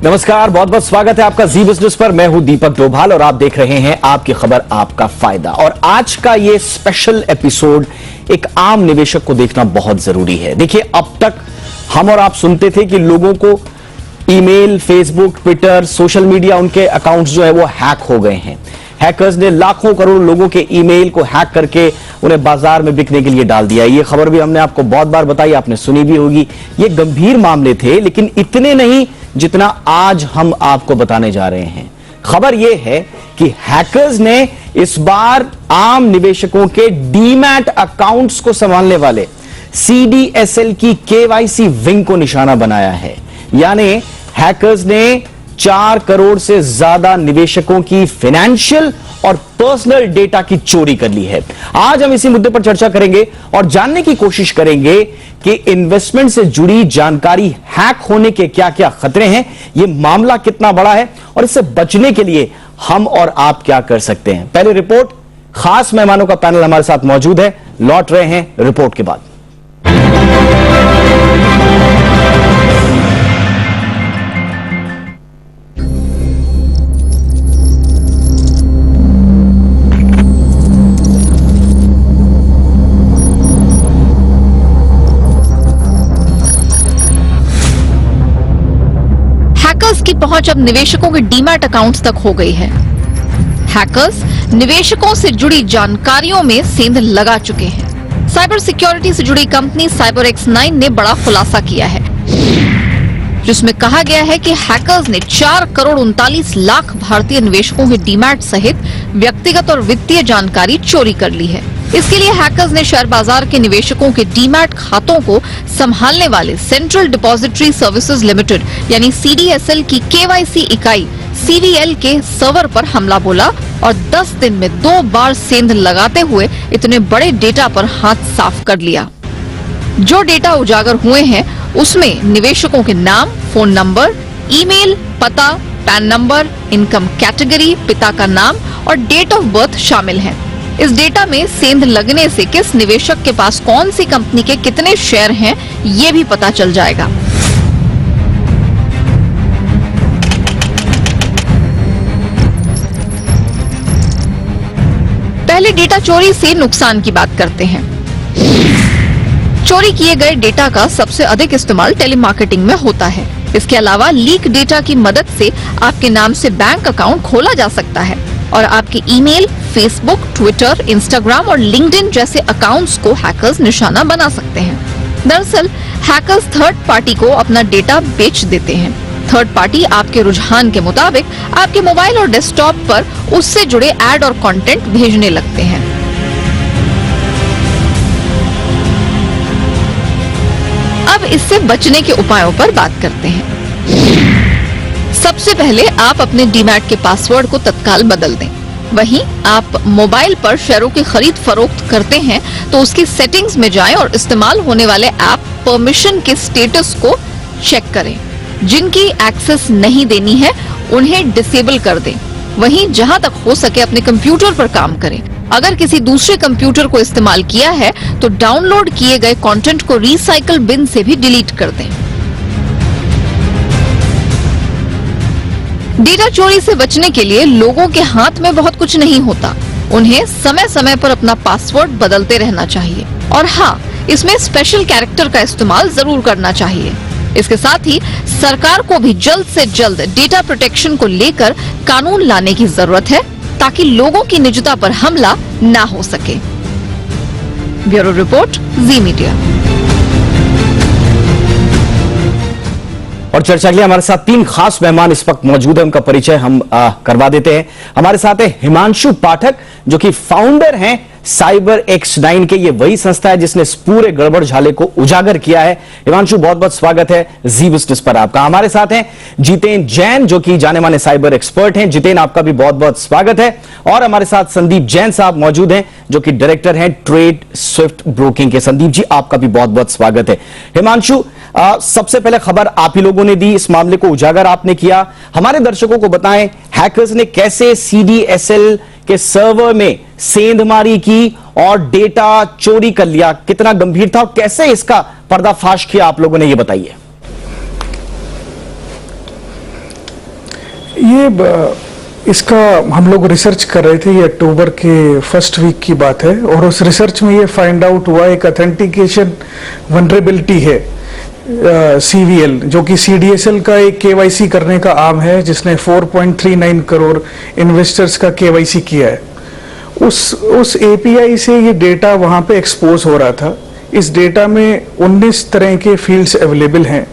नमस्कार, बहुत बहुत स्वागत है आपका जी बिजनेस पर। मैं हूं दीपक डोभाल और आप देख रहे हैं आपकी खबर आपका फायदा। और आज का ये स्पेशल एपिसोड एक आम निवेशक को देखना बहुत जरूरी है। देखिए, अब तक हम और आप सुनते थे कि लोगों को email, Facebook, Twitter, social media, उनके अकाउंट्स जो है वो हैक हो गए हैं। हैकर्स ने लाखों करोड़ लोगों के ईमेल को हैक करके उन्हें बाजार में बिकने के लिए डाल दिया। ये खबर भी हमने आपको बहुत बार बताई, आपने सुनी भी होगी। ये गंभीर मामले थे, लेकिन इतने नहीं जितना आज हम आपको बताने जा रहे हैं। खबर यह है कि हैकर्स ने इस बार आम निवेशकों के डीमैट अकाउंट्स को संभालने वाले CDSL की KYC विंग को निशाना बनाया है। यानी हैकर्स ने 4 करोड़ से ज्यादा निवेशकों की फाइनेंशियल और पर्सनल डेटा की चोरी कर ली है। आज हम इसी मुद्दे पर चर्चा करेंगे और जानने की कोशिश करेंगे कि इन्वेस्टमेंट से जुड़ी जानकारी हैक होने के क्या क्या खतरे हैं, यह मामला कितना बड़ा है और इससे बचने के लिए हम और आप क्या कर सकते हैं। पहले रिपोर्ट, खास मेहमानों का पैनल हमारे साथ मौजूद है, लौट रहे हैं रिपोर्ट के बाद। हैकर्स की पहुंच अब निवेशकों के डीमैट अकाउंट्स तक हो गई है। हैकर्स निवेशकों से जुड़ी जानकारियों में सेंध लगा चुके हैं। साइबर सिक्योरिटी से जुड़ी कंपनी CyberX9 ने बड़ा खुलासा किया है, जिसमें कहा गया है कि हैकर्स ने 4 करोड़ 39 लाख भारतीय निवेशकों के डीमैट सहित व्यक्तिगत और वित्तीय जानकारी चोरी कर ली है। इसके लिए हैकर्स ने शेयर बाजार के निवेशकों के डीमैट खातों को संभालने वाले सेंट्रल डिपॉजिटरी सर्विसेज लिमिटेड यानी CDSL की KYC इकाई CVL के सर्वर पर हमला बोला और 10 दिन में 2 बार सेंध लगाते हुए इतने बड़े डेटा पर हाथ साफ कर लिया। जो डेटा उजागर हुए हैं उसमें निवेशकों के नाम, फोन नंबर, ईमेल, पता, पैन नंबर, इनकम कैटेगरी, पिता का नाम और डेट ऑफ बर्थ शामिल हैं। इस डेटा में सेंध लगने से किस निवेशक के पास कौन सी कंपनी के कितने शेयर हैं, ये भी पता चल जाएगा। पहले डेटा चोरी से नुकसान की बात करते हैं। चोरी किए गए डेटा का सबसे अधिक इस्तेमाल टेलीमार्केटिंग में होता है। इसके अलावा लीक डेटा की मदद से आपके नाम से बैंक अकाउंट खोला जा सकता है और आपके ईमेल, फेसबुक, ट्विटर, इंस्टाग्राम और लिंक्डइन जैसे अकाउंट्स को हैकर्स निशाना बना सकते हैं। दरअसल हैकर्स थर्ड पार्टी को अपना डेटा बेच देते हैं। थर्ड पार्टी आपके रुझान के मुताबिक आपके मोबाइल और डेस्कटॉप पर उससे जुड़े ऐड और कंटेंट भेजने लगते हैं। अब इससे बचने के उपायों पर बात करते हैं। सबसे पहले आप अपने डीमैट के पासवर्ड को तत्काल बदल दें। वहीं आप मोबाइल पर शेयरों की खरीद फरोख्त करते हैं तो उसकी सेटिंग्स में जाएं और इस्तेमाल होने वाले ऐप परमिशन के स्टेटस को चेक करें। जिनकी एक्सेस नहीं देनी है उन्हें डिसेबल कर दें। वहीं जहां तक हो सके अपने कंप्यूटर पर काम करें। अगर किसी दूसरे कंप्यूटर को इस्तेमाल किया है तो डाउनलोड किए गए कंटेंट को रिसाइकल बिन से भी डिलीट कर दें। डेटा चोरी से बचने के लिए लोगों के हाथ में बहुत कुछ नहीं होता। उन्हें समय समय पर अपना पासवर्ड बदलते रहना चाहिए और हाँ, इसमें स्पेशल कैरेक्टर का इस्तेमाल जरूर करना चाहिए। इसके साथ ही सरकार को भी जल्द से जल्द डेटा प्रोटेक्शन को लेकर कानून लाने की जरूरत है ताकि लोगों की निजता पर हमला ना हो सके। ब्यूरो रिपोर्ट, जी मीडिया। और चर्चा के लिए हमारे साथ 3 खास मेहमान इस वक्त मौजूद है, उनका परिचय हम करवा देते हैं। हमारे साथ है हिमांशु पाठक, जो कि फाउंडर हैं CyberX9 के। ये वही संस्था है जिसने इस पूरे गड़बड़ झाले को उजागर किया है। हिमांशु, बहुत बहुत स्वागत है जी बिजनेस पर आपका। हमारे साथ हैं जितेन जैन, जो कि जाने माने साइबर एक्सपर्ट हैं। जितेन, आपका भी बहुत बहुत स्वागत है। और हमारे साथ संदीप जैन साहब मौजूद हैं, जो कि डायरेक्टर हैं ट्रेड स्विफ्ट ब्रोकिंग के। संदीप जी, आपका भी बहुत बहुत स्वागत है। हिमांशु, सबसे पहले खबर आप ही लोगों ने दी, इस मामले को उजागर आपने किया। हमारे दर्शकों को बताएं, हैकर्स ने कैसे CDSL के सर्वर में सेंधमारी की और डेटा चोरी कर लिया, कितना गंभीर था और कैसे इसका पर्दाफाश किया आप लोगों ने, ये बताइए। इसका हम लोग रिसर्च कर रहे थे, ये अक्टूबर के फर्स्ट वीक की बात है, और उस रिसर्च में ये फाइंड आउट हुआ एक ऑथेंटिकेशन वनरेबिलिटी है CVL, जो कि CDSL का एक KYC करने का आर्म है, जिसने 4.39 करोड़ इन्वेस्टर्स का KYC किया है। उस API से ये डेटा वहाँ पे एक्सपोज हो रहा था। इस डेटा में 19 तरह के फील्ड्स अवेलेबल हैं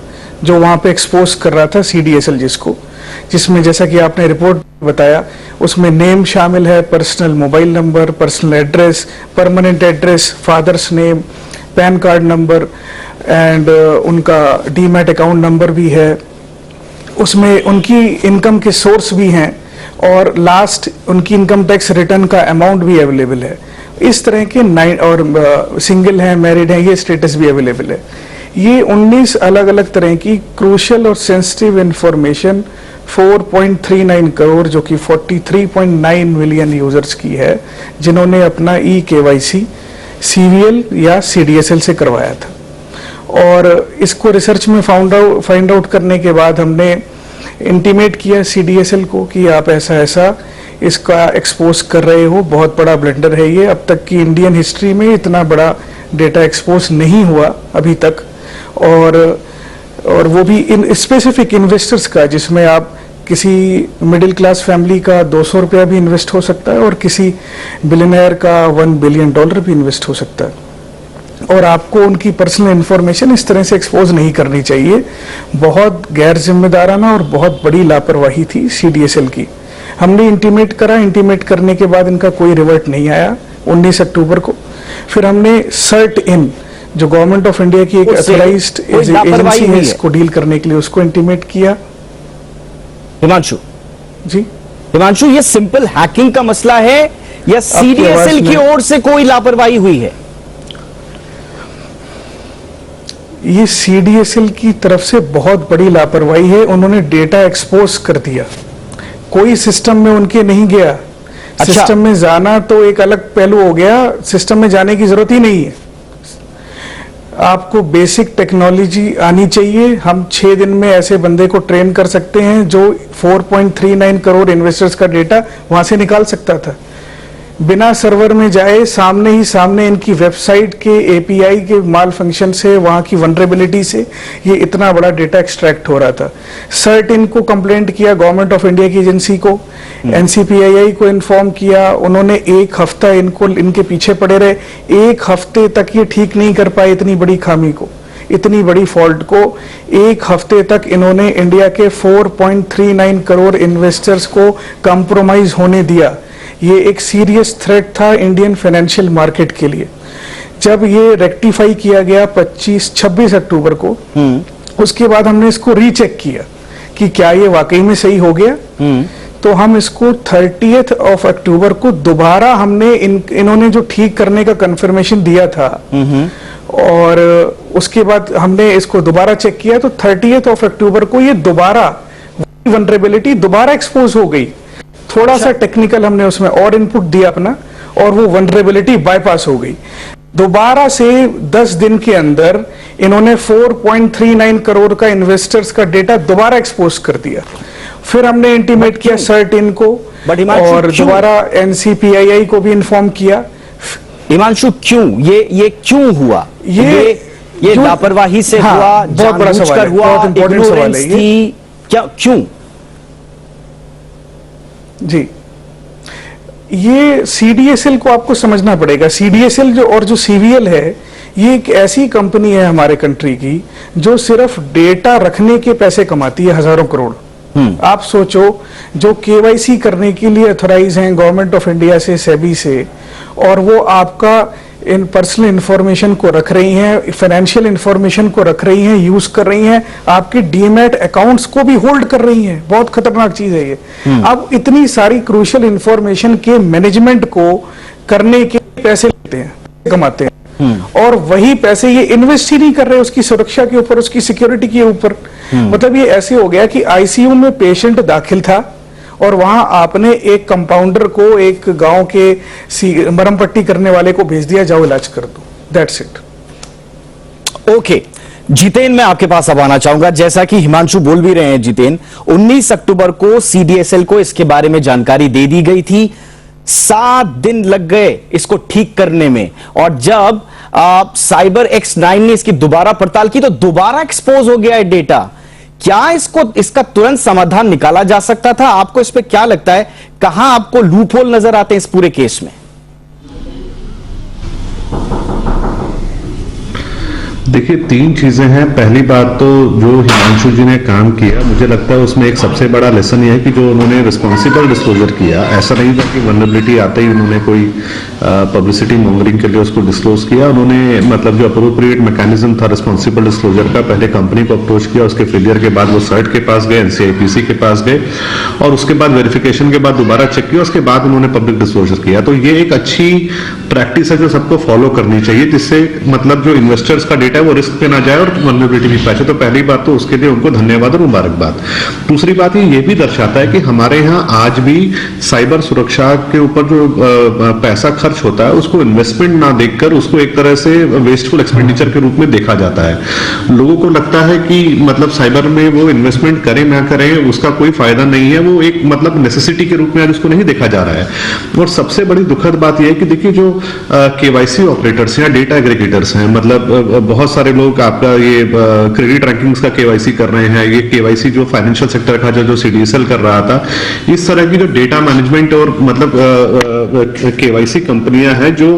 जो वहाँ पे एक्सपोज कर रहा था CDSL, जिसमें जैसा कि आपने रिपोर्ट बताया, उसमें नेम शामिल है, personal mobile number, personal address, permanent address, father's name, pan card number and उनका डीमैट अकाउंट नंबर भी है। उसमें उनकी इनकम के सोर्स भी हैं और लास्ट उनकी इनकम टैक्स रिटर्न का अमाउंट भी अवेलेबल है। इस तरह के 9 और सिंगल हैं, मैरिड हैं, ये स्टेटस भी अवेलेबल है। ये 19 अलग अलग तरह की क्रूशियल और सेंसिटिव इंफॉर्मेशन 4.39 करोड़, जो कि 43.9 मिलियन यूजर्स की है, जिन्होंने अपना KYC CVL या CDSL से करवाया था। और इसको रिसर्च में फाइंड आउट करने के बाद हमने इंटीमेट किया CDSL को कि आप ऐसा इसका एक्सपोज कर रहे हो, बहुत बड़ा ब्लंडर है ये। अब तक की इंडियन हिस्ट्री में इतना बड़ा डेटा एक्सपोज नहीं हुआ अभी तक, और वो भी इन स्पेसिफिक इन्वेस्टर्स का, जिसमें आप किसी मिडिल क्लास फैमिली का 200 रुपया भी इन्वेस्ट हो सकता है और किसी बिलियनर का $1 बिलियन भी इन्वेस्ट हो सकता है। और आपको उनकी पर्सनल इंफॉर्मेशन इस तरह से एक्सपोज नहीं करनी चाहिए। बहुत गैर जिम्मेदाराना और बहुत बड़ी लापरवाही थी CDSL की। हमने इंटीमेट करा, इंटीमेट करने के बाद इनका कोई रिवर्ट नहीं आया 19 अक्टूबर को। फिर हमने सर्ट इन, जो गवर्नमेंट ऑफ इंडिया की एक अथॉराइज्ड एजेंसी है इसको डील करने के लिए, उसको इंटीमेट किया। हिमांशु जी, हिमांशु, ये सिंपल हैकिंग का मसला है या CDSL की ओर से कोई लापरवाही हुई है? ये CDSL की तरफ से बहुत बड़ी लापरवाही है। उन्होंने डेटा एक्सपोज कर दिया, कोई सिस्टम में उनके नहीं गया। अच्छा। सिस्टम में जाना तो एक अलग पहलू हो गया, सिस्टम में जाने की जरूरत ही नहीं है। आपको बेसिक टेक्नोलॉजी आनी चाहिए। हम 6 दिन में ऐसे बंदे को ट्रेन कर सकते हैं जो 4.39 करोड़ इन्वेस्टर्स का डेटा वहां से निकाल सकता था, बिना सर्वर में जाए, सामने ही सामने इनकी वेबसाइट के API के माल फंक्शन से, वहां की वनरेबिलिटी से ये इतना बड़ा डेटा एक्सट्रैक्ट हो रहा था। सर्ट इनको कंप्लेंट किया, गवर्नमेंट ऑफ इंडिया की एजेंसी को, NCPII को इन्फॉर्म किया। उन्होंने 1 हफ्ता इनके पीछे पड़े रहे, 1 हफ्ते तक ये ठीक नहीं कर पाए इतनी बड़ी खामी को, इतनी बड़ी फॉल्ट को। 1 हफ्ते तक इन्होंने इंडिया के 4.39 करोड़ इन्वेस्टर्स को कंप्रोमाइज होने दिया। ये एक सीरियस थ्रेट था इंडियन फाइनेंशियल मार्केट के लिए। जब ये रेक्टिफाई किया गया 26 अक्टूबर को, उसके बाद हमने इसको रीचेक किया कि क्या ये वाकई में सही हो गया। तो हम इसको 30 अक्टूबर को दोबारा हमने इन्होंने जो ठीक करने का कंफर्मेशन दिया था, और उसके बाद हमने इसको दोबारा चेक किया, तो 30 अक्टूबर को ये दोबारा वनरेबिलिटी दोबारा एक्सपोज हो गई। थोड़ा सा टेक्निकल हमने उसमें और इनपुट दिया अपना, और वो वनरेबिलिटी बाईपास हो गई। दोबारा से 10 दिन के अंदर इन्होंने 4.39 करोड़ का इन्वेस्टर्स का डेटा दोबारा एक्सपोज कर दिया। फिर हमने इंटीमेट किया सर्ट इन को, और दोबारा NCPII को भी इन्फॉर्म किया। हिमांशु, क्यों ये क्यों हुआ? ये लापरवाही से हुआ, बहुत बड़ा सवाल है, बहुत इंपॉर्टेंट सवाल है ये। क्या, क्यों? जी, ये CDSL को आपको समझना पड़ेगा। CDSL जो CVL है, ये एक ऐसी कंपनी है हमारे कंट्री की जो सिर्फ डेटा रखने के पैसे कमाती है, हजारों करोड़। आप सोचो, जो KYC करने के लिए अथोराइज हैं गवर्नमेंट ऑफ इंडिया से, सेबी से, और वो आपका इन पर्सनल इंफॉर्मेशन को रख रही हैं, फाइनेंशियल इंफॉर्मेशन को रख रही हैं, यूज कर रही हैं, आपके डीमैट अकाउंट्स को भी होल्ड कर रही हैं। बहुत खतरनाक चीज है ये। अब इतनी सारी क्रूशियल इंफॉर्मेशन के मैनेजमेंट को करने के पैसे लेते हैं, कमाते हैं, और वही पैसे ये इन्वेस्ट ही नहीं कर रहे उसकी सुरक्षा के ऊपर, उसकी सिक्योरिटी के ऊपर। मतलब ये ऐसे हो गया कि ICU में पेशेंट दाखिल था, और वहां आपने एक कंपाउंडर को एक गांव के मरहम पट्टी करने वाले को भेज दिया, जाओ इलाज कर दो, दैट्स इट। ओके, जितेन, मैं आपके पास अब आना चाहूंगा। जैसा कि हिमांशु बोल भी रहे हैं जितेन, 19 अक्टूबर को सीडीएसएल को इसके बारे में जानकारी दे दी गई थी। 7 दिन लग गए इसको ठीक करने में, और जब साइबर X9 ने इसकी दोबारा पड़ताल की तो दोबारा एक्सपोज हो गया है डेटा। क्या इसका तुरंत समाधान निकाला जा सकता था? आपको इस पे क्या लगता है, कहां आपको लूपहोल नजर आते हैं इस पूरे केस में? देखिए, 3 चीजें हैं। पहली बात तो जो हिमांशु जी ने काम किया, मुझे लगता है उसमें एक सबसे बड़ा लेसन यह है कि जो उन्होंने रिस्पॉन्सिबल डिस्क्लोजर किया, ऐसा नहीं था कि वल्नरेबिलिटी आते ही उन्होंने कोई पब्लिसिटी मॉन्गरिंग के लिए उसको डिस्क्लोज किया। उन्होंने मतलब जो अप्रोप्रिएट मैकेनिज्म था रिस्पॉन्सिबल डिस्क्लोजर का, पहले कंपनी को अप्रोच किया, उसके फेलियर के बाद वो सर्ट के पास गए, एनसीआईपीसी के पास गए, और उसके बाद वेरिफिकेशन के बाद दोबारा चेक किया, उसके बाद उन्होंने पब्लिक डिस्क्लोजर किया। तो ये एक अच्छी प्रैक्टिस है जो सबको फॉलो करनी चाहिए, जिससे मतलब जो इन्वेस्टर्स का डेटा है वो रिस्क पे ना जाए और वल्नरेबिलिटी भी पैचे। तो पहली बात तो उसके लिए उनको धन्यवाद और मुबारकबाद। दूसरी बात ये भी दर्शाता है कि हमारे यहाँ आज भी साइबर सुरक्षा के ऊपर जो पैसा खर्च होता है उसको इन्वेस्टमेंट ना देखकर उसको एक तरह से वेस्टफुल एक्सपेंडिचर के रूप में देखा जाता है। लोगों को लगता है कि मतलब साइबर में वो इन्वेस्टमेंट करें ना करें उसका कोई फायदा नहीं है, वो एक मतलब नेसेसिटी के रूप में आज उसको नहीं देखा जा रहा है। और सबसे बड़ी दुखद बात यह है कि देखिए जो केवाईसी ऑपरेटर्स या डेटा एग्रीगेटर्स हैं, मतलब बहुत सारे लोग आपका ये क्रेडिट रैंकिंग्स का केवाईसी कर रहे हैं, ये केवाईसी जो फाइनेंशियल सेक्टर का जो सीडीएसएल कर रहा था, इस तरह की जो डेटा मैनेजमेंट और मतलब केवाईसी कंपनियां हैं जो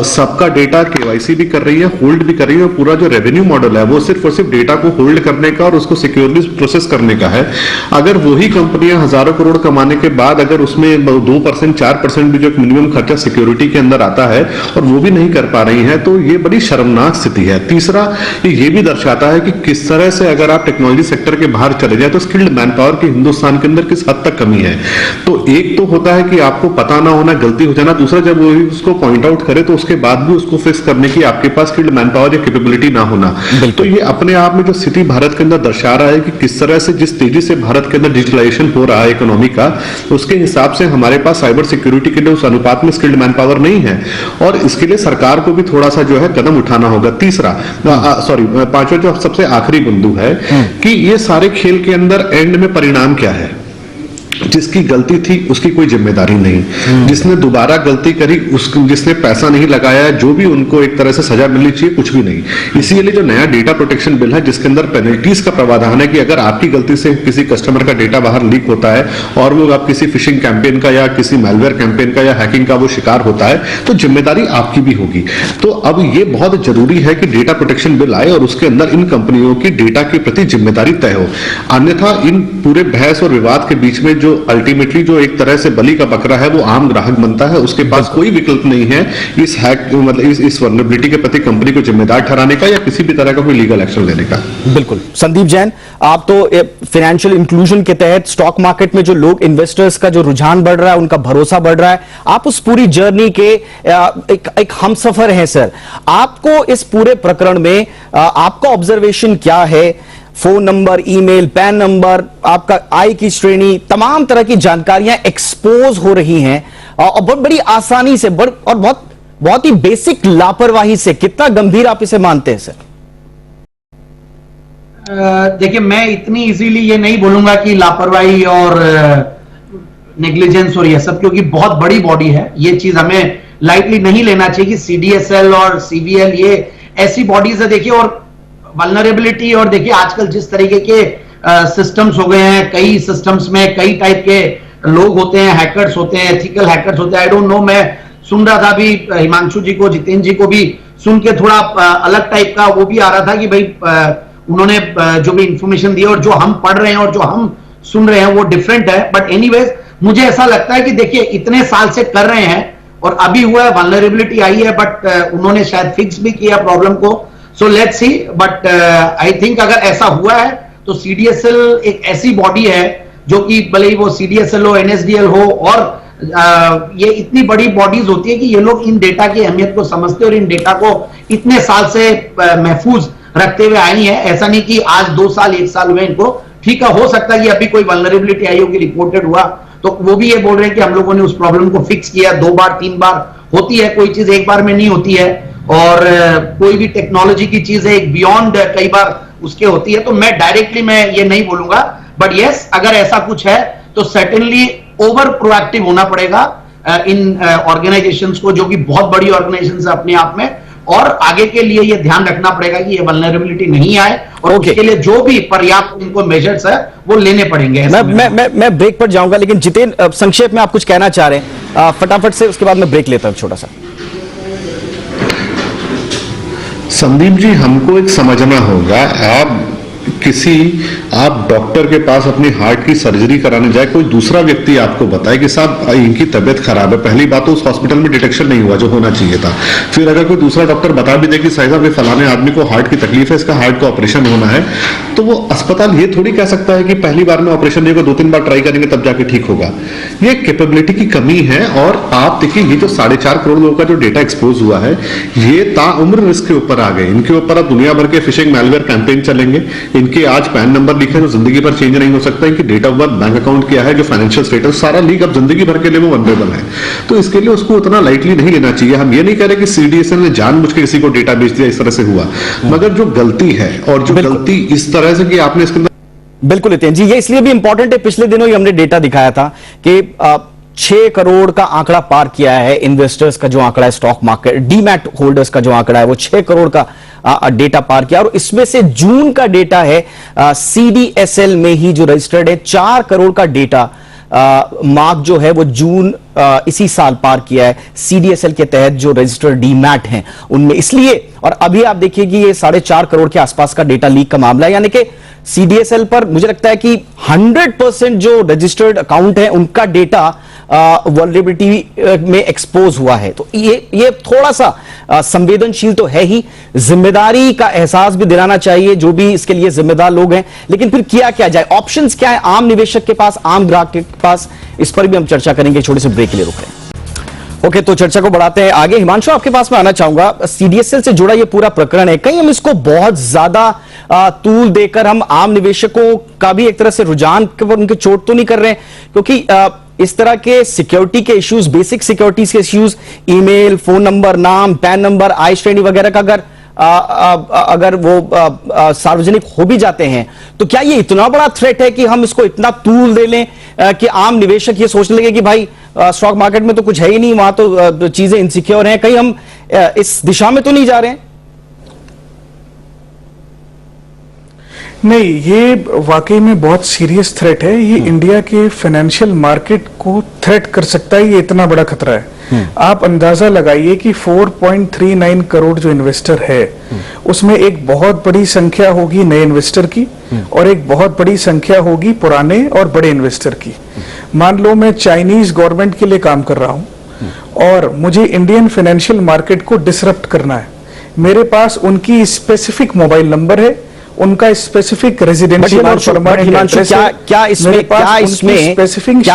सबका डेटा केवाईसी भी कर रही है, होल्ड भी कर रही है, और पूरा जो रेवेन्यू मॉडल है वो सिर्फ और सिर्फ डेटा को होल्ड करने का और उसको सिक्योरली प्रोसेस करने का है। अगर वही कंपनियां हजारों करोड़ कमाने के बाद अगर उसमें 2% 4% भी जो मिनिमम खर्चा सिक्योरिटी के अंदर आता है और वो भी नहीं कर पा रही है, तो ये बड़ी शर्मनाक स्थिति है। तीसरा, ये भी दर्शाता है कि किस तरह से अगर आप टेक्नोलॉजी सेक्टर के बाहर चले जाए तो स्किल्ड मैन पावर की हिंदुस्तान के अंदर किस हद तक कमी है। तो एक तो होता है कि आपको पता ना होना, गलती हो जाना। दूसरा, जब वो उसको पॉइंट आउट करे तो उसके बाद भी उसको फिक्स करने की आपके पास स्किल्ड मैन पावर या कैपेबिलिटी ना होना। तो ये अपने आप में जो स्थिति भारत के अंदर दर्शा रहा है कि किस तरह से जिस तेजी से भारत के अंदर डिजिटलाइजेशन हो रहा है इकोनॉमी का, उसके हिसाब से हमारे पास साइबर सिक्योरिटी के लिए उस अनुपात में स्किल्ड मैन पावर नहीं है, और इसके लिए सरकार को भी थोड़ा सा जो है कदम उठाना होगा। तीसरा पांचवा जो सबसे आखिरी बिंदु है कि ये सारे खेल के अंदर एंड में परिणाम क्या है। जिसकी गलती थी उसकी कोई जिम्मेदारी नहीं, जिसने दोबारा गलती करी जिसने पैसा नहीं लगाया, जो भी उनको एक तरह से सजा मिलनी चाहिए, कुछ भी नहीं। इसीलिए जो नया डेटा प्रोटेक्शन बिल है जिसके अंदर पेनल्टीज का प्रावधान है कि अगर आपकी गलती से किसी कस्टमर का डेटा बाहर लीक होता है और वो आप किसी फिशिंग कैंपेन का या किसी मैलवेयर कैंपेन का या हैकिंग का वो शिकार होता है, तो जिम्मेदारी आपकी भी होगी। तो अब ये बहुत जरूरी है कि डेटा प्रोटेक्शन बिल आए और उसके अंदर इन कंपनियों की डेटा के प्रति जिम्मेदारी तय हो। अन्यथा इन पूरे बहस और विवाद के बीच में जो अल्टीमेटली जो एक तरह से बलि का बकरा है वो आम ग्राहक बनता है, उसके पास कोई विकल्प नहीं है इस हैक मतलब इस वल्नरेबिलिटी के प्रति कंपनी को जिम्मेदार ठहराने का या किसी भी तरह का कोई लीगल एक्शन लेने का। बिल्कुल। संदीप जैन, आप तो फाइनेंशियल इंक्लूजन के तहत स्टॉक मार्केट में जो लोग इन्वेस्टर्स का जो रुझान बढ़ रहा है, उनका भरोसा बढ़ रहा है, आप उस पूरी जर्नी के एक हमसफर हैं सर। आपको इस पूरे प्रकरण में आपका ऑब्जर्वेशन क्या है? Phone number, email, pan number, आपका आय की श्रेणी, तमाम तरह की जानकारियां एक्सपोज हो रही हैं और बहुत बड़ी आसानी से और बहुत ही बेसिक लापरवाही से। कितना गंभीर आप इसे मानते हैं सर? देखिए, मैं इतनी इजीली ये नहीं बोलूंगा कि लापरवाही और नेग्लिजेंस और ये सब, क्योंकि बहुत बड़ी बॉडी है। ये चीज हमें लाइटली नहीं लेना चाहिए कि सीडीएसएल और सीवीएल ये ऐसी बॉडीज है। देखिए, और वल्नरेबिलिटी और देखिए आजकल जिस तरीके के सिस्टम्स हो गए हैं, कई सिस्टम्स में कई टाइप के लोग होते हैं, हैकर्स होते हैं, एथिकल हैकर्स होते हैं। आई डोंट नो, मैं सुन रहा था अभी हिमांशु जी को, जितेन जी को भी सुन के थोड़ा अलग टाइप का वो भी आ रहा था कि भाई उन्होंने जो भी इंफॉर्मेशन दी और जो हम पढ़ रहे हैं और जो हम सुन रहे हैं वो डिफरेंट है। बट एनीवेज, मुझे ऐसा लगता है कि देखिए इतने साल से कर रहे हैं और अभी हुआ है, वल्नरेबिलिटी आई है, बट उन्होंने शायद फिक्स भी किया प्रॉब्लम को। So let's see. But I think अगर ऐसा हुआ है तो सीडीएसएल एक ऐसी बॉडी है जो कि भले ही वो सीडीएसएल हो, एनएसडीएल हो, और ये इतनी बड़ी बॉडीज होती है कि ये लोग इन डेटा की अहमियत को समझते और इन डेटा को इतने साल से महफूज रखते हुए आई है। ऐसा नहीं कि आज 2 साल 1 साल हुए इनको। ठीक है, हो सकता है कि अभी कोई वल्नरेबिलिटी आई होगी, रिपोर्टेड हुआ, तो वो भी ये बोल रहे हैं कि हम लोगों ने उस प्रॉब्लम को फिक्स किया। 2 बार 3 बार होती है, कोई चीज एक बार में नहीं होती है। और कोई भी टेक्नोलॉजी की चीज है एक बियॉन्ड कई बार उसके होती है, तो मैं डायरेक्टली मैं ये नहीं बोलूंगा, बट यस अगर ऐसा कुछ है तो सर्टेनली ओवर प्रोएक्टिव होना पड़ेगा इन ऑर्गेनाइजेशंस को, जो कि बहुत बड़ी ऑर्गेनाइजेशंस है अपने आप में, और आगे के लिए ये ध्यान रखना पड़ेगा कि ये वल्नरेबिलिटी नहीं आए, और उसके लिए जो भी पर्याप्त इनको मेजर्स है वो लेने पड़ेंगे। मैं ब्रेक पर जाऊंगा, लेकिन जितेन संक्षेप में आप कुछ कहना चाह रहे हैं फटाफट से, उसके बाद मैं ब्रेक लेता हूं छोटा सा। संदीप जी, हमको एक समझना होगा, आप डॉक्टर के पास अपनी हार्ट की सर्जरी कराने जाए, कोई दूसरा व्यक्ति आपको बताए कि साहब इनकी तबीयत खराब है, पहली बात तो उस हॉस्पिटल में डिटेक्शन नहीं हुआ जो होना चाहिए था। फिर अगर कोई दूसरा डॉक्टर बता भी दे कि साहब ये फलाने आदमी को हार्ट की तकलीफ है, इसका हार्ट का ऑपरेशन होना है, तो वो अस्पताल ये थोड़ी कह सकता है कि पहली बार में ऑपरेशन नहीं होगा, 2-3 बार ट्राई करेंगे तब जाके ठीक होगा। ये कैपेबिलिटी की कमी है। और आप देखिए, ये जो 4.5 करोड़ लोगों का जो डेटा एक्सपोज हुआ है, ये ताउम्र रिस्क के ऊपर आ गए। इनके ऊपर अब दुनिया भर के फिशिंग मैलवेयर कैंपेन चलेंगे। इनके आज पैन नंबर लिखे हैं जो जिंदगी भर चेंज नहीं हो सकता, इनकी date of birth, bank account क्या है, जो फाइनेंशियल स्टेटस, सारा लीक अब जिंदगी भर के लिए वो वनरेबल है। तो इसके लिए उसको उतना लाइटली नहीं लेना चाहिए। हम ये नहीं कह रहे कि सीडीएसएल ने जानबूझ के किसी को डेटा बेच दिया, इस तरह से हुआ, मगर जो गलती है और जो गलती इस तरह से कि आपने इसके अंदर, बिल्कुल नितिन जी, ये इसलिए भी इंपॉर्टेंट है, पिछले दिनों ही हमने डेटा दिखाया था कि 6 करोड़ का आंकड़ा पार किया है इन्वेस्टर्स का जो आंकड़ा है, स्टॉक मार्केट डीमैट होल्डर्स का जो आंकड़ा है वो 6 करोड़ का डेटा पार किया, और इसमें से जून का डेटा है सीडीएसएल में ही जो रजिस्टर्ड है 4 करोड़ का डेटा मार्क जो है वो जून इसी साल पार किया है सीडीएसएल के तहत जो रजिस्टर्ड डीमैट हैं उनमें। इसलिए, और अभी आप देखिए कि ये 4.5 करोड़ के आसपास का डेटा लीक का मामला है, यानी कि सीडीएसएल पर मुझे लगता है कि 100% जो रजिस्टर्ड अकाउंट है उनका डेटा वल्नरेबिलिटी में एक्सपोज हुआ है। तो ये थोड़ा सा संवेदनशील तो है ही, जिम्मेदारी का एहसास भी दिलाना चाहिए जो भी इसके लिए जिम्मेदार लोग हैं, लेकिन फिर किया क्या जाए, ऑप्शंस क्या है आम निवेशक के पास, आम ग्राहक के पास, इस पर भी हम चर्चा करेंगे। छोटे से ब्रेक के लिए रुक रहे हैं। ओके, तो चर्चा को बढ़ाते हैं आगे। हिमांशु, आपके पास में आना चाहूंगा, सीडीएसएल से जुड़ा ये पूरा प्रकरण है, कहीं हम इसको बहुत ज्यादा तूल देकर हम आम निवेशकों का भी एक तरह से रुझान पर उनके चोट तो नहीं कर रहे हैं, क्योंकि इस तरह के सिक्योरिटी के इश्यूज, बेसिक सिक्योरिटीज के इश्यूज, ईमेल, फोन नंबर, नाम, पैन नंबर, आय श्रेणी वगैरह का अगर वो सार्वजनिक हो भी जाते हैं, तो क्या ये इतना बड़ा थ्रेट है कि हम इसको इतना तूल दे लें कि आम निवेशक ये सोचने लगे कि भाई स्टॉक मार्केट में तो कुछ है ही नहीं, वहां तो चीजें इनसिक्योर हैं, कहीं हम इस दिशा में तो नहीं जा रहे हैं? नहीं, ये वाकई में बहुत सीरियस थ्रेट है। ये इंडिया के फाइनेंशियल मार्केट को थ्रेट कर सकता है, ये इतना बड़ा खतरा है। आप अंदाजा लगाइए कि 4.39 करोड़ जो इन्वेस्टर है उसमें एक बहुत बड़ी संख्या होगी नए इन्वेस्टर की और एक बहुत बड़ी संख्या होगी पुराने और बड़े इन्वेस्टर की। मान लो मैं चाइनीज गवर्नमेंट के लिए काम कर रहा हूं और मुझे इंडियन फाइनेंशियल मार्केट को डिसरप्ट करना है। मेरे पास उनकी स्पेसिफिक मोबाइल नंबर है, उनका स्पेसिफिक रेजिडेंशियल और परमानेंट एड्रेस है। क्या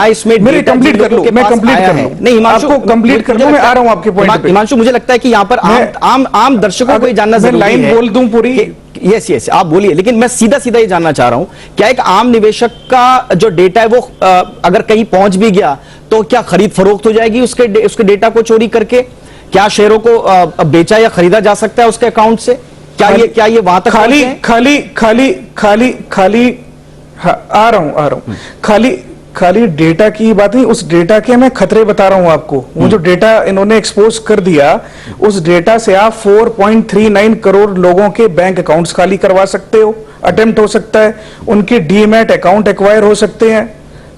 इसमें मेरे कंप्लीट कर लो, मैं कंप्लीट कर लूं। नहीं, आपको कंप्लीट कर लूं, मैं आ रहा हूं आपके पॉइंट पे। हिमांशु, मुझे लगता है कि यहाँ पर आम दर्शकों को ये जानना जरूरी है। लाइन बोल दूं पूरी? यस, आप बोलिए, लेकिन मैं सीधा ये जानना चाह रहा हूं, क्या एक आम निवेशक का जो डेटा है वो अगर कहीं पहुंच भी गया तो क्या खरीद फरोख्त हो जाएगी उसके डेटा को चोरी करके? क्या शेयरों को बेचा या खरीदा जा सकता है उसके अकाउंट से? क्या ये वहां तक खाली आ रहा हूं खाली डेटा की बात नहीं, उस डेटा के मैं खतरे बता रहा हूं आपको। वो जो डेटा इन्होंने एक्सपोज कर दिया, उस डेटा से आप 4.39 करोड़ लोगों के बैंक अकाउंट्स खाली करवा सकते हो, अटेम्प्ट हो सकता है, उनके डीमैट अकाउंट एक्वायर हो सकते हैं।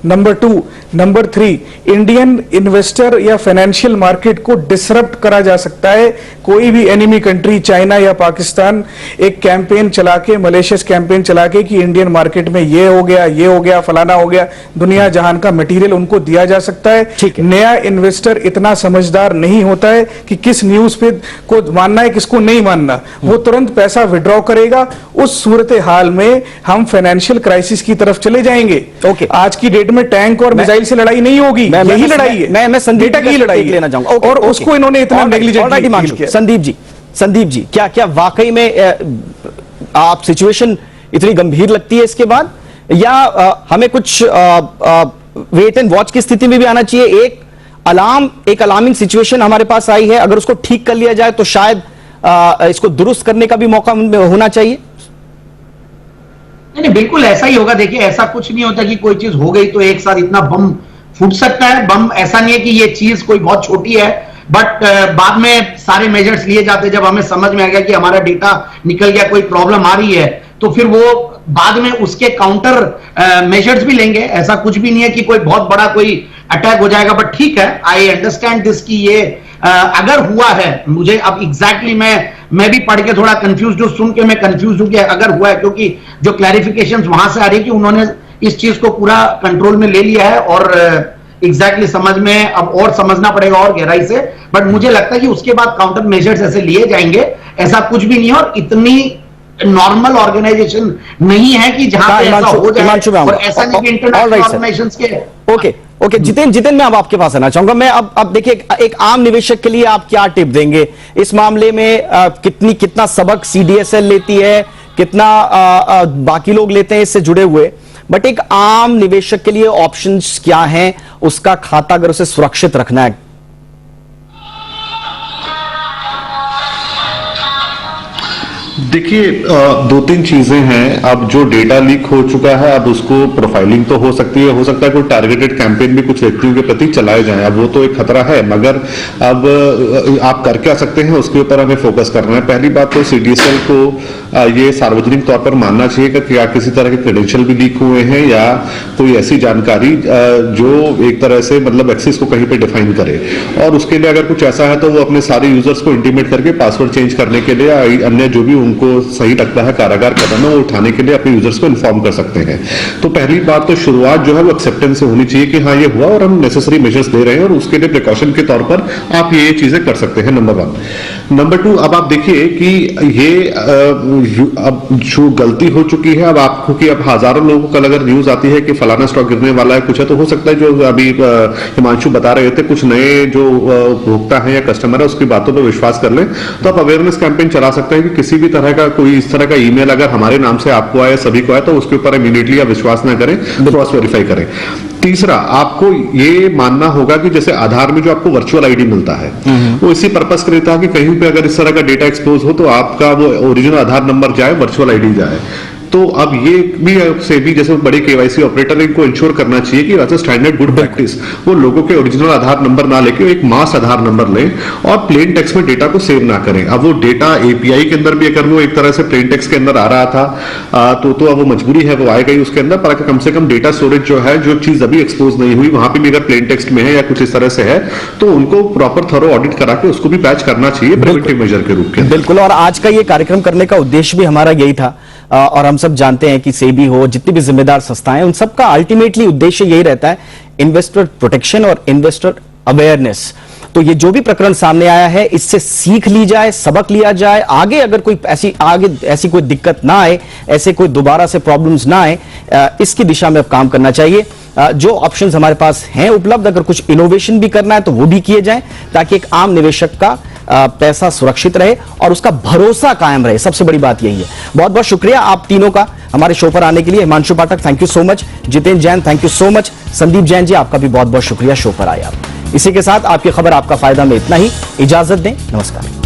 नंबर 2, नंबर 3, इंडियन इन्वेस्टर या फाइनेंशियल मार्केट को डिसरप्ट करा जा सकता है। कोई भी एनिमी कंट्री, चाइना या पाकिस्तान, एक कैंपेन चला के, मलेशियस कैंपेन चला के कि इंडियन मार्केट में ये हो गया, फलाना हो गया, दुनिया जहान का मटेरियल उनको दिया जा सकता है। नया इन्वेस्टर इतना समझदार नहीं होता है कि किस न्यूज पे को मानना है, किसको नहीं मानना, वो तुरंत पैसा विड्रॉ करेगा। उस सूरत हाल में हम फाइनेंशियल क्राइसिस की तरफ चले जाएंगे। आज की डेट में टैंक और मिसाइल से लड़ाई नहीं होगी, यही लड़ाई है, मैं डेटा की लड़ाई लेना चाहूंगा, और उसको इन्होंने इतना नेग्लिजेंट किया। संदीप जी, क्या वाकई में आप सिचुएशन इतनी गंभीर लगती है इसके बाद, या हमें कुछ वेट एंड वॉच की स्थिति में भी आना चाहिए? एक अलार्मिंग सिचुएशन हमारे पास आई है, अगर उसको ठीक कर लिया जाए तो शायद इसको दुरुस्त करने का भी मौका होना चाहिए? नहीं, बिल्कुल ऐसा ही होगा। देखिए, ऐसा कुछ नहीं होता कि कोई चीज हो गई तो एक साथ इतना बम फूट सकता है। बम ऐसा नहीं है कि ये चीज कोई बहुत छोटी है, बट बाद में सारे मेजर्स लिए जाते हैं। जब हमें समझ में आ गया कि हमारा डेटा निकल गया, कोई प्रॉब्लम आ रही है, तो फिर वो बाद में उसके काउंटर मेजर्स भी लेंगे। ऐसा कुछ भी नहीं है कि कोई बहुत बड़ा कोई अटैक हो जाएगा। बट ठीक है, आई अंडरस्टैंड दिस कि ये अगर हुआ है, मुझे अब एग्जैक्टली मैं भी पढ़ के थोड़ा कंफ्यूज हूं, सुन के मैं कंफ्यूज हूं कि अगर हुआ है, क्योंकि जो क्लैरिफिकेशन वहां से आ रही है कि उन्होंने इस चीज को पूरा कंट्रोल में ले लिया है और एग्जैक्टली समझ में अब और समझना पड़ेगा और गहराई से। बट मुझे लगता है कि उसके बाद काउंटर मेजर्स ऐसे लिए जाएंगे। ऐसा कुछ भी नहीं है और इतनी नॉर्मल ऑर्गेनाइजेशन नहीं है कि जहां पे ऐसा हो जाए। और ऐसा नहीं कि इंटरनेशनल ऑर्गेनाइजेशंस के ओके जितेंद्र, मैं अब आपके पास आना चाहूंगा। मैं अब देखिए, एक आम निवेशक के लिए आप क्या टिप देंगे इस मामले में? कितना सबक सीडीएसएल लेती है, कितना बाकी लोग लेते हैं इससे जुड़े हुए, बट एक आम निवेशक के लिए ऑप्शंस क्या हैं, उसका खाता अगर उसे सुरक्षित रखना है? देखिए, दो तीन चीजें हैं। अब जो डेटा लीक हो चुका है, अब उसको प्रोफाइलिंग तो हो सकती है, हो सकता है कोई टारगेटेड कैंपेन भी कुछ व्यक्तियों के प्रति चलाए जाएं। अब वो तो एक खतरा है, मगर अब आप कर क्या सकते हैं उसके ऊपर हमें फोकस करना है। पहली बात तो सीडीएसएल को ये सार्वजनिक तौर पर मानना चाहिए कि क्या किसी तरह के क्रेडेंशियल भी लीक हुए हैं या कोई ऐसी जानकारी जो एक तरह से मतलब एक्सेस को कहीं पे डिफाइन करे। और उसके लिए अगर कुछ ऐसा है तो वो अपने सारे यूजर्स को इंटीमेट करके पासवर्ड चेंज करने के लिए अन्य जो भी उनको सही लगता है कारागार कदम है वो उठाने के लिए अपने यूजर्स को इन्फॉर्म कर सकते हैं। तो पहली बात तो शुरुआत जो है वो एक्सेप्टेंस से होनी चाहिए कि हाँ ये हुआ और हम नेसेसरी मेजर्स ले रहे हैं और उसके लिए प्रिकॉशन के तौर पर आप ये चीजें कर सकते हैं। नंबर 1। नंबर 2, अब आप देखिए कि ये अब जो गलती हो चुकी है, अब आपको कि अब हजारों लोगों को कल अगर न्यूज आती है कि फलाना स्टॉक गिरने वाला है कुछ है, तो हो सकता है जो अभी हिमांशु बता रहे थे कुछ नए जो उपभोक्ता है या कस्टमर है उसकी बातों पर विश्वास कर लें। तो आप अवेयरनेस कैंपेन चला सकते हैं कि किसी भी तरह का कोई इस तरह का ईमेल अगर हमारे नाम से आपको आए, सभी को आए, तो उसके ऊपर इमीडिएटली आप विश्वास ना करें, क्रॉस वेरीफाई करें। तीसरा, आपको ये मानना होगा कि जैसे आधार में जो आपको वर्चुअल आईडी मिलता है वो इसी पर्पस के रहता है कि कहीं पे अगर इस तरह का डेटा एक्सपोज हो तो आपका वो ओरिजिनल आधार नंबर जाए, वर्चुअल आईडी जाए। तो अब ये भी से भी जैसे बड़े केवाईसी ऑपरेटर इनको इंश्योर करना चाहिए कि as a standard good practice वो लोगों के ओरिजिनल आधार नंबर ना लेके एक मास आधार नंबर लें और प्लेन टेक्स्ट में डेटा को सेव ना करें। अब वो डेटा एपीआई के अंदर भी अगर वो एक तरह से प्लेन टेक्स्ट के अंदर आ रहा था तो अब वो मजबूरी है वो आएगा ही उसके अंदर, पर कम से कम डेटा स्टोरेज जो है, जो चीज अभी एक्सपोज नहीं हुई वहां पे भी अगर प्लेन टेक्स्ट में है या कुछ इस तरह से है तो उनको प्रॉपर थॉरो ऑडिट करा के उसको भी पैच करना चाहिए प्रिवेंटिव मेजर के रूप में। बिल्कुल, और आज का ये कार्यक्रम करने का उद्देश्य भी हमारा यही था। और हम सब जानते हैं कि सेबी हो, जितनी भी जिम्मेदार संस्थाएं, उन सबका अल्टीमेटली उद्देश्य यही रहता है, इन्वेस्टर प्रोटेक्शन और इन्वेस्टर अवेयरनेस। तो ये जो भी प्रकरण सामने आया है इससे सीख ली जाए, सबक लिया जाए, आगे अगर कोई ऐसी कोई दिक्कत ना आए, ऐसे कोई दोबारा से प्रॉब्लम्स ना आए, इसकी दिशा में अब काम करना चाहिए। जो ऑप्शंस हमारे पास हैं उपलब्ध, अगर कुछ इनोवेशन भी करना है तो वो भी किए जाएं ताकि एक आम निवेशक का पैसा सुरक्षित रहे और उसका भरोसा कायम रहे। सबसे बड़ी बात यही है। बहुत बहुत शुक्रिया आप तीनों का हमारे शो पर आने के लिए। Himanshu Pathak, thank you so much. Jitendra Jain, thank you so much. Sandeep Jain ji, आपका भी बहुत बहुत शुक्रिया शो पर आए आप। इसी के साथ आपकी खबर आपका फायदा में इतना ही। इजाजत दें, नमस्कार।